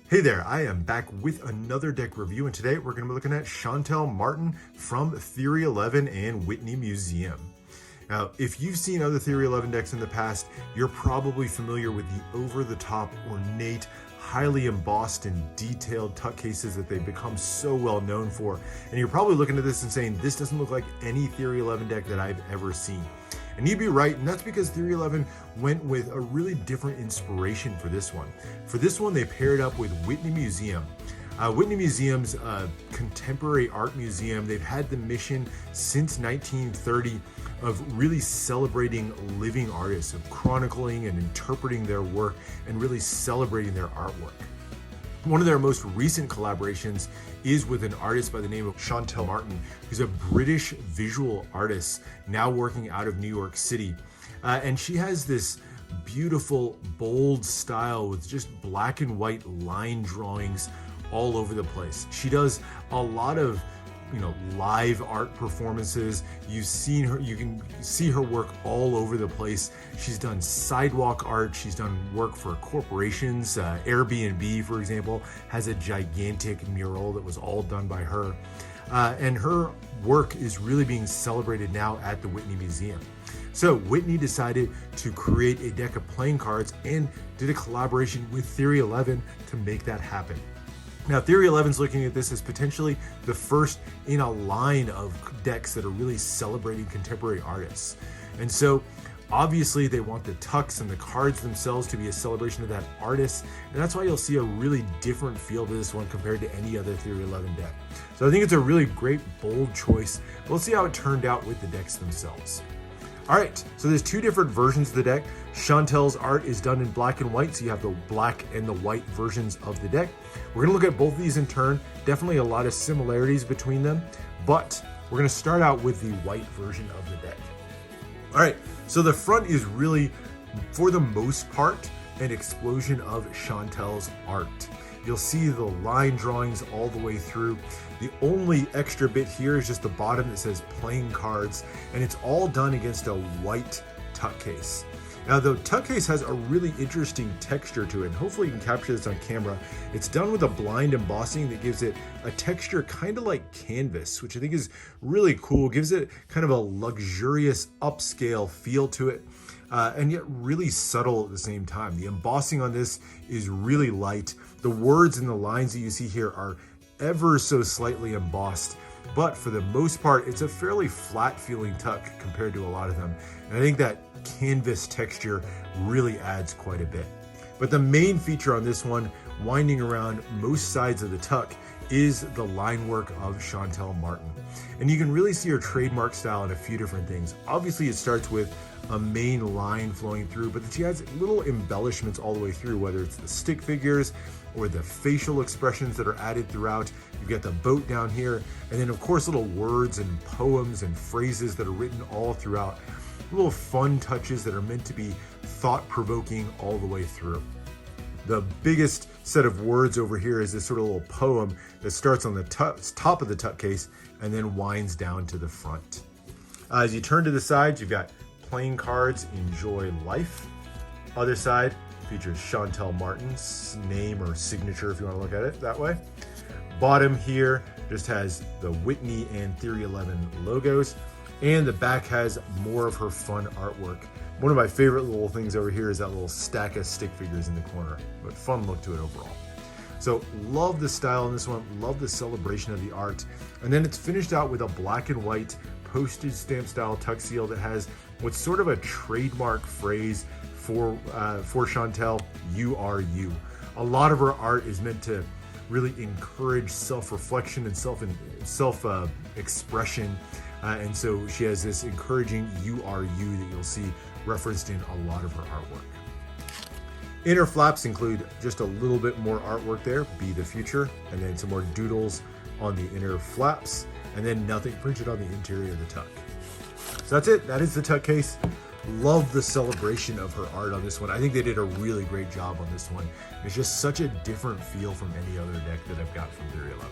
Hey there, I am back with another deck review, and today we're going to be looking at Shantell Martin from Theory11 and Whitney Museum. Now, if you've seen other Theory11 decks in the past, you're probably familiar with the over-the-top, ornate, highly embossed and detailed tuck cases that they've become so well known for. And you're probably looking at this and saying, this doesn't look like any Theory11 deck that I've ever seen. And you'd be right, and that's because Theory11 went with a really different inspiration for this one. For this one, they paired up with Whitney Museum. Whitney Museum's a contemporary art museum. They've had the mission since 1930 of really celebrating living artists, of chronicling and interpreting their work and really celebrating their artwork. One of their most recent collaborations is with an artist by the name of Shantell Martin, who's a British visual artist now working out of New York City. And she has this beautiful, bold style with just black and white line drawings all over the place. She does a lot of live art performances. You can see her work all over the place. She's done sidewalk art. She's done work for corporations. Airbnb, for example, has a gigantic mural that was all done by her. And her work is really being celebrated now at the Whitney Museum. So Whitney decided to create a deck of playing cards and did a collaboration with Theory11 to make that happen. Now, Theory11's looking at this as potentially the first in a line of decks that are really celebrating contemporary artists. And so, obviously, they want the tucks and the cards themselves to be a celebration of that artist. And that's why you'll see a really different feel to this one compared to any other Theory11 deck. So I think it's a really great, bold choice. But let's see how it turned out with the decks themselves. All right, so there's two different versions of the deck. Shantell's art is done in black and white, so you have the black and the white versions of the deck. We're gonna look at both of these in turn. Definitely a lot of similarities between them, but we're gonna start out with the white version of the deck. All right, so the front is really, for the most part, an explosion of Shantell's art. You'll see the line drawings all the way through. The only extra bit here is just the bottom that says playing cards, and it's all done against a white tuck case. Now, the tuck case has a really interesting texture to it, and hopefully you can capture this on camera. It's done with a blind embossing that gives it a texture kind of like canvas, which I think is really cool. Gives it kind of a luxurious upscale feel to it. And yet really subtle at the same time. The embossing on this is really light. The words and the lines that you see here are ever so slightly embossed, but for the most part, it's a fairly flat feeling tuck compared to a lot of them. And I think that canvas texture really adds quite a bit. But the main feature on this one, winding around most sides of the tuck, is the line work of Shantell Martin. And you can really see her trademark style in a few different things. Obviously, it starts with a main line flowing through, but she has little embellishments all the way through, whether it's the stick figures or the facial expressions that are added throughout. You've got the boat down here, and then of course little words and poems and phrases that are written all throughout. Little fun touches that are meant to be thought-provoking all the way through. The biggest set of words over here is this sort of little poem that starts on the top of the tuck case and then winds down to the front. As you turn to the sides, you've got playing cards, enjoy life. Other side features Shantell Martin's name or signature, if you want to look at it that way. Bottom here just has the Whitney and Theory11 logos, and the back has more of her fun artwork. One of my favorite little things over here is that little stack of stick figures in the corner, but fun look to it overall. So love the style in this one, love the celebration of the art. And then it's finished out with a black and white postage stamp style tuck seal that has what's sort of a trademark phrase for Shantell, "You are you." A lot of her art is meant to really encourage self-reflection and self-expression. And so she has this encouraging "you are you" that you'll see referenced in a lot of her artwork. Inner flaps include just a little bit more artwork there, "Be the Future," and then some more doodles on the inner flaps, and then nothing printed on the interior of the tuck. So that's it. That is the tuck case. Love the celebration of her art on this one. I think they did a really great job on this one. It's just such a different feel from any other deck that I've got from Theory11.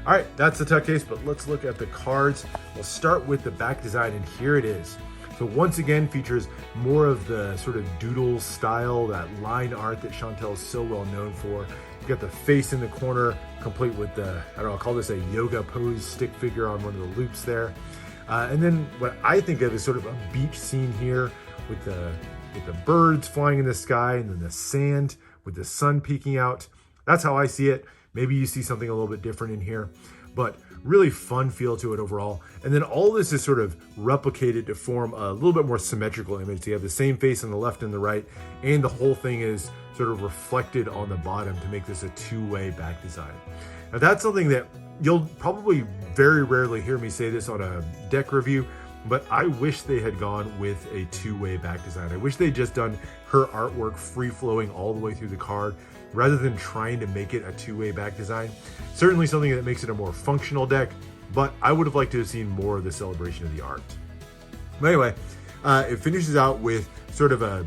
All right, that's the tuck case, but let's look at the cards. We'll start with the back design, and here it is. So once again, features more of the sort of doodle style, that line art that Shantell is so well known for. You've got the face in the corner, complete with the, I don't know, I'll call this a yoga pose stick figure on one of the loops there. And then what I think of is sort of a beach scene here with the birds flying in the sky and then the sand with the sun peeking out. That's how I see it. Maybe you see something a little bit different in here, but really fun feel to it overall. And then all this is sort of replicated to form a little bit more symmetrical image. So you have the same face on the left and the right, and the whole thing is sort of reflected on the bottom to make this a two-way back design. Now that's something that you'll probably very rarely hear me say this on a deck review, but I wish they had gone with a two-way back design. I wish they'd just done her artwork free-flowing all the way through the card rather than trying to make it a two-way back design. Certainly something that makes it a more functional deck, but I would have liked to have seen more of the celebration of the art. But anyway, it finishes out with sort of a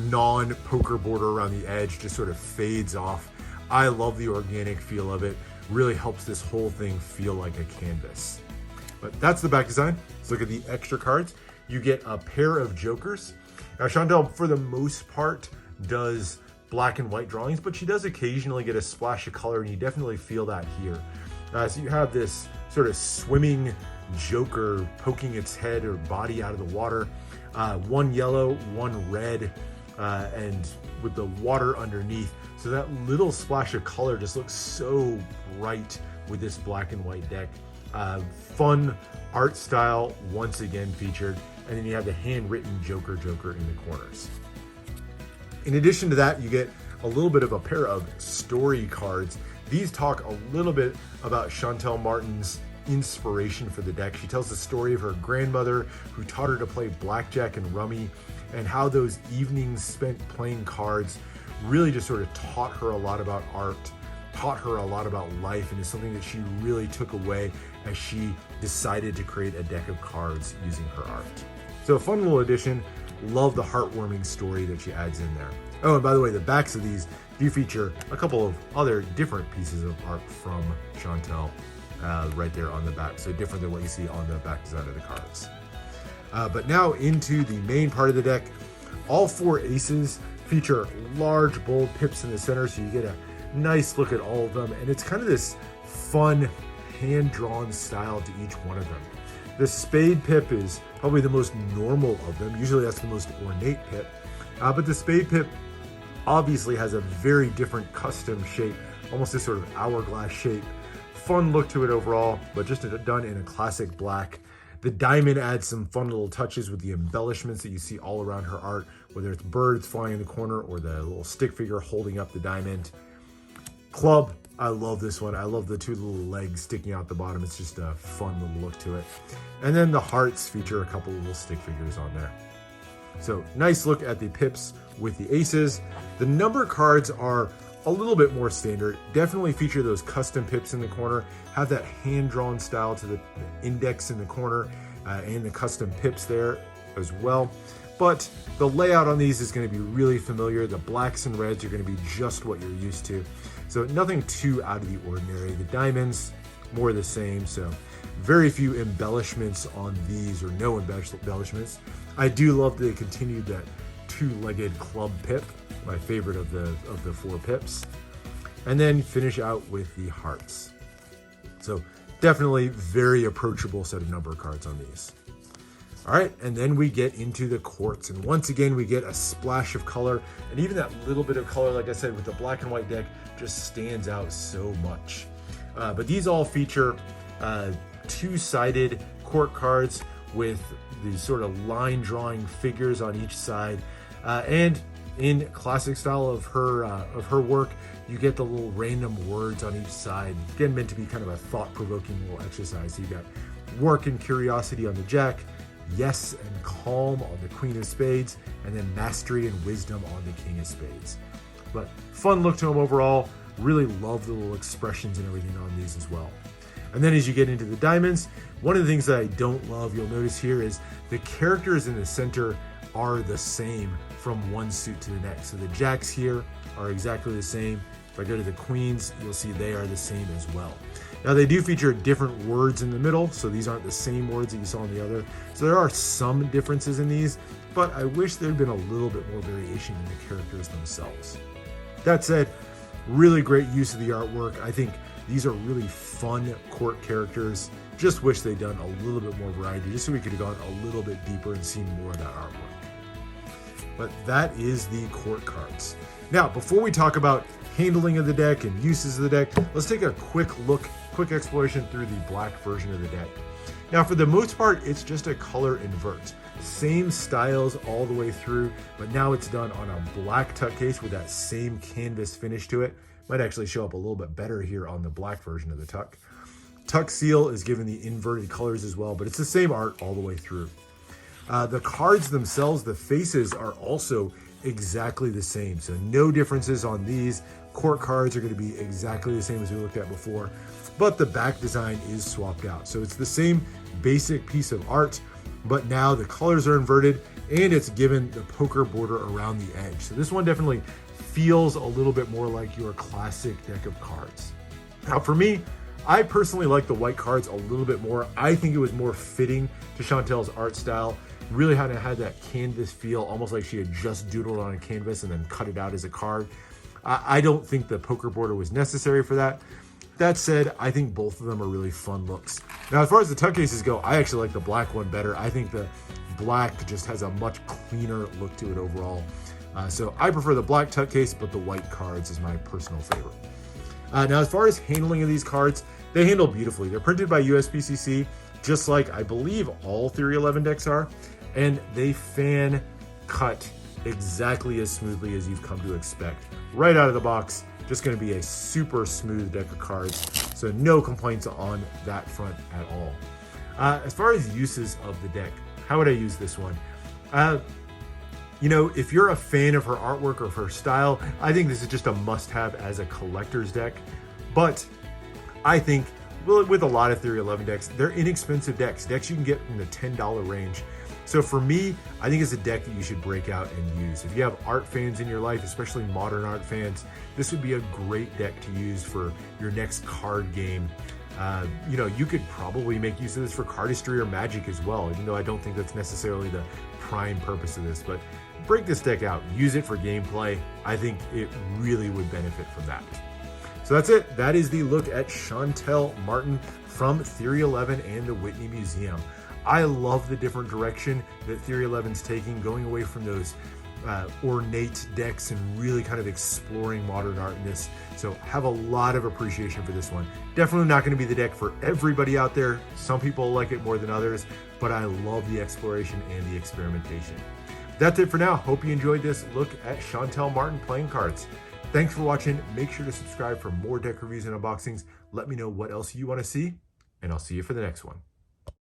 non-poker border around the edge, just sort of fades off. I love the organic feel of it. Really helps this whole thing feel like a canvas. But that's the back design. Let's look at the extra cards. You get a pair of jokers. Now Shantell, for the most part, does black and white drawings, but she does occasionally get a splash of color, and you definitely feel that here. So you have this sort of swimming joker poking its head or body out of the water. One yellow, one red, and with the water underneath. So that little splash of color just looks so bright with this black and white deck. Fun art style once again featured, and then you have the handwritten Joker in the corners. In addition to that, you get a little bit of a pair of story cards. These talk a little bit about Shantell Martin's inspiration for the deck. She tells the story of her grandmother who taught her to play blackjack and rummy, and how those evenings spent playing cards really just sort of taught her a lot about art, taught her a lot about life, and is something that she really took away as she decided to create a deck of cards using her art. So a fun little addition. Love the heartwarming story that she adds in there. Oh, and by the way, the backs of these do feature a couple of other different pieces of art from Shantell right there on the back. So different than what you see on the back design of the cards. But now into the main part of the deck. All four aces feature large, bold pips in the center, so you get a nice look at all of them. And it's kind of this fun, hand-drawn style to each one of them. The spade pip is probably the most normal of them. Usually that's the most ornate pip. But the spade pip obviously has a very different custom shape, almost this sort of hourglass shape. Fun look to it overall, but just done in a classic black. The diamond adds some fun little touches with the embellishments that you see all around her art, whether it's birds flying in the corner or the little stick figure holding up the diamond. Club, I love this one. I love the two little legs sticking out the bottom. It's just a fun little look to it. And then the hearts feature a couple little stick figures on there. So nice look at the pips with the aces. The number cards are a little bit more standard. Definitely feature those custom pips in the corner. Have that hand-drawn style to the index in the corner and the custom pips there as well. But the layout on these is going to be really familiar. The blacks and reds are going to be just what you're used to. So nothing too out of the ordinary. The diamonds, more the same. So very few embellishments on these, or no embellishments. I do love that they continued that two-legged club pip, my favorite of the four pips. And then finish out with the hearts. So definitely very approachable set of number cards on these. All right, and then we get into the quartz, and once again we get a splash of color, and even that little bit of color, like I said, with the black and white deck just stands out so much. But these all feature two-sided court cards with these sort of line drawing figures on each side, and in classic style of her work, you get the little random words on each side, again meant to be kind of a thought-provoking little exercise. So you got work and curiosity on the jack, yes and calm on the queen of spades, and then mastery and wisdom on the king of spades. But fun look to them overall. Really love the little expressions and everything on these as well. And then as you get into the diamonds, one of the things that I don't love, you'll notice here, is the characters in the center are the same from one suit to the next. So the jacks here are exactly the same. If I go to the queens, you'll see they are the same as well. Now they do feature different words in the middle, so these aren't the same words that you saw in the other. So there are some differences in these, but I wish there had been a little bit more variation in the characters themselves. That said, Really great use of the artwork. I think these are really fun court characters. Just wish they'd done a little bit more variety, just so we could have gone a little bit deeper and seen more of that artwork. But that is the court cards. Now, before we talk about handling of the deck and uses of the deck, let's take a quick exploration through the black version of the deck. Now, for the most part, it's just a color invert. Same styles all the way through, but now it's done on a black tuck case with that same canvas finish to it. Might actually show up a little bit better here on the black version of the tuck. Tuck seal is given the inverted colors as well, but it's the same art all the way through. The cards themselves, the faces are also exactly the same. So no differences on these. Court cards are going to be exactly the same as we looked at before, but the back design is swapped out. So it's the same basic piece of art, but now the colors are inverted and it's given the poker border around the edge. So this one definitely feels a little bit more like your classic deck of cards. Now for me, I personally like the white cards a little bit more. I think it was more fitting to Shantell's art style. Really had that canvas feel, almost like she had just doodled on a canvas and then cut it out as a card. I don't think the poker border was necessary for that. That said, I think both of them are really fun looks. Now, as far as the tuck cases go, I actually like the black one better. I think the black just has a much cleaner look to it overall. So I prefer the black tuck case, but the white cards is my personal favorite. Now, as far as handling of these cards, they handle beautifully. They're printed by USPCC, just like I believe all Theory11 decks are, and they fan cut exactly as smoothly as you've come to expect. Right out of the box, just going to be a super smooth deck of cards, so no complaints on that front at all. As far as uses of the deck, how would I use this one? You know, if you're a fan of her artwork or of her style, I think this is just a must-have as a collector's deck. But I think with a lot of Theory11 decks, they're inexpensive decks you can get in the $10 range. So for me, I think it's a deck that you should break out and use. If you have art fans in your life, especially modern art fans, this would be a great deck to use for your next card game. You know, you could probably make use of this for cardistry or magic as well, even though I don't think that's necessarily the prime purpose of this. But break this deck out, use it for gameplay. I think it really would benefit from that. So that's it. That is the look at Shantell Martin from Theory11 and the Whitney Museum. I love the different direction that Theory11's taking, going away from those ornate decks and really kind of exploring modern art in this. So have a lot of appreciation for this one. Definitely not going to be the deck for everybody out there. Some people like it more than others, but I love the exploration and the experimentation. That's it for now. Hope you enjoyed this look at Shantell Martin playing cards. Thanks for watching. Make sure to subscribe for more deck reviews and unboxings. Let me know what else you want to see, and I'll see you for the next one.